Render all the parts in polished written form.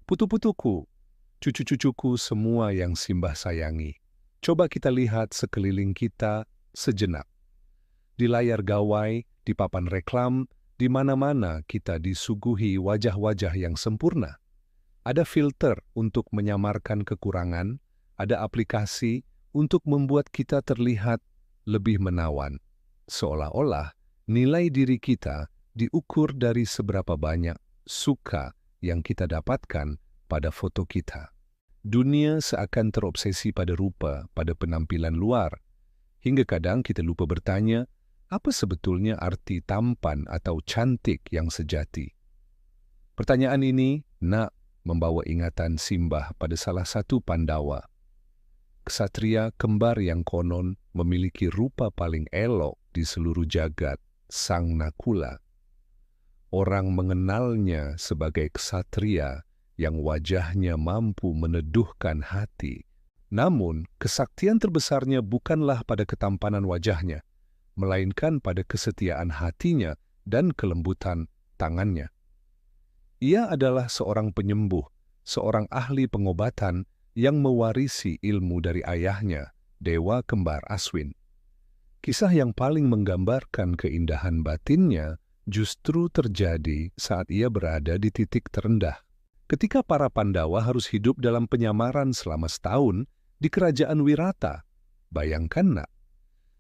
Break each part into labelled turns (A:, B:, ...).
A: Putu-putuku, cucu-cucuku semua yang Simbah sayangi, coba kita lihat sekeliling kita sejenak. Di layar gawai, di papan reklam, di mana-mana kita disuguhi wajah-wajah yang sempurna. Ada filter untuk menyamarkan kekurangan, ada aplikasi untuk membuat kita terlihat lebih menawan. Seolah-olah nilai diri kita diukur dari seberapa banyak suka yang kita dapatkan pada foto kita. Dunia seakan terobsesi pada rupa, pada penampilan luar, hingga kadang kita lupa bertanya, apa sebetulnya arti tampan atau cantik yang sejati? Pertanyaan ini, membawa ingatan Simbah pada salah satu Pandawa. Ksatria kembar yang konon memiliki rupa paling elok di seluruh jagat, Sang Nakula. Orang mengenalnya sebagai ksatria yang wajahnya mampu meneduhkan hati. Namun, kesaktian terbesarnya bukanlah pada ketampanan wajahnya, melainkan pada kesetiaan hatinya dan kelembutan tangannya. Ia adalah seorang penyembuh, seorang ahli pengobatan yang mewarisi ilmu dari ayahnya, Dewa Kembar Aswin. Kisah yang paling menggambarkan keindahan batinnya justru terjadi saat ia berada di titik terendah. Ketika para Pandawa harus hidup dalam penyamaran selama setahun di kerajaan Wirata. Bayangkan,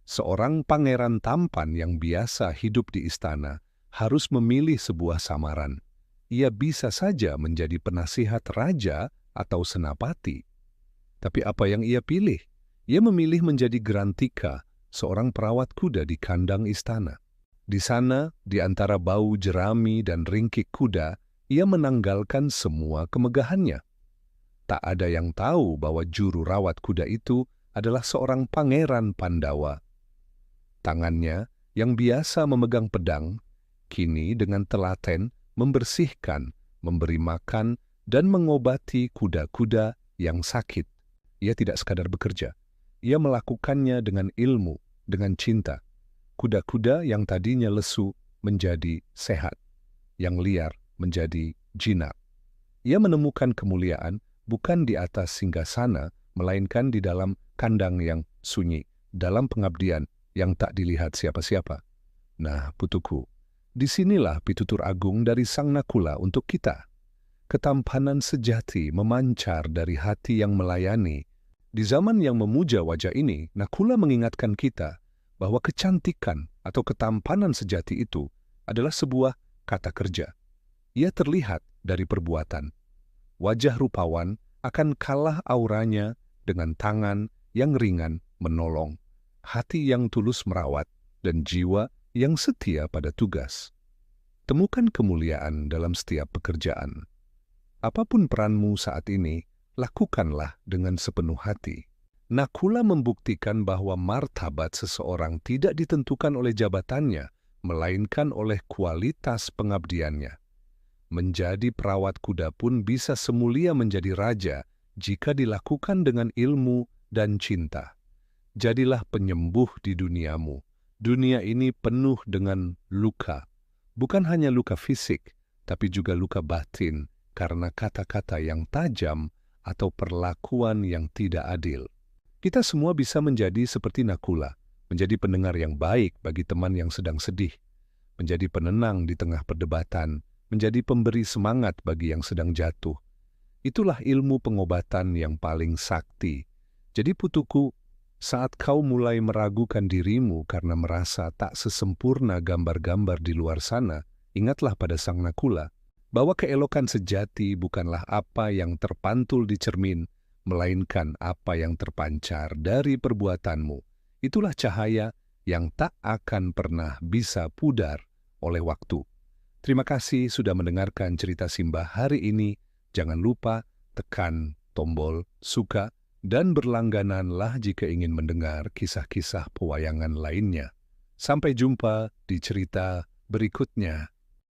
A: seorang pangeran tampan yang biasa hidup di istana harus memilih sebuah samaran. Ia bisa saja menjadi penasihat raja atau senapati. Tapi apa yang ia pilih? Ia memilih menjadi Grantika, seorang perawat kuda di kandang istana. Di sana, di antara bau jerami dan ringkik kuda, ia menanggalkan semua kemegahannya. Tak ada yang tahu bahwa juru rawat kuda itu adalah seorang pangeran Pandawa. Tangannya, yang biasa memegang pedang, kini dengan telaten membersihkan, memberi makan, dan mengobati kuda-kuda yang sakit. Ia tidak sekadar bekerja. Ia melakukannya dengan ilmu, dengan cinta. Kuda-kuda yang tadinya lesu menjadi sehat, yang liar menjadi jinak. Ia menemukan kemuliaan bukan di atas singgasana, melainkan di dalam kandang yang sunyi, dalam pengabdian yang tak dilihat siapa-siapa. Nah, putuku, disinilah pitutur agung dari Sang Nakula untuk kita. Ketampanan sejati memancar dari hati yang melayani. Di zaman yang memuja wajah ini, Nakula mengingatkan kita bahwa kecantikan atau ketampanan sejati itu adalah sebuah kata kerja. Ia terlihat dari perbuatan. Wajah rupawan akan kalah auranya dengan tangan yang ringan menolong, hati yang tulus merawat, dan jiwa yang setia pada tugas. Temukan kemuliaan dalam setiap pekerjaan. Apapun peranmu saat ini, lakukanlah dengan sepenuh hati. Nakula membuktikan bahwa martabat seseorang tidak ditentukan oleh jabatannya, melainkan oleh kualitas pengabdiannya. Menjadi perawat kuda pun bisa semulia menjadi raja jika dilakukan dengan ilmu dan cinta. Jadilah penyembuh di duniamu. Dunia ini penuh dengan luka. Bukan hanya luka fisik, tapi juga luka batin karena kata-kata yang tajam atau perlakuan yang tidak adil. Kita semua bisa menjadi seperti Nakula, menjadi pendengar yang baik bagi teman yang sedang sedih, menjadi penenang di tengah perdebatan, menjadi pemberi semangat bagi yang sedang jatuh. Itulah ilmu pengobatan yang paling sakti. Jadi putuku, saat kau mulai meragukan dirimu karena merasa tak sesempurna gambar-gambar di luar sana, ingatlah pada Sang Nakula, bahwa keelokan sejati bukanlah apa yang terpantul di cermin, melainkan apa yang terpancar dari perbuatanmu. Itulah cahaya yang tak akan pernah bisa pudar oleh waktu. Terima kasih sudah mendengarkan cerita Simbah hari ini. Jangan lupa tekan tombol suka dan berlanggananlah jika ingin mendengar kisah-kisah pewayangan lainnya. Sampai jumpa di cerita berikutnya.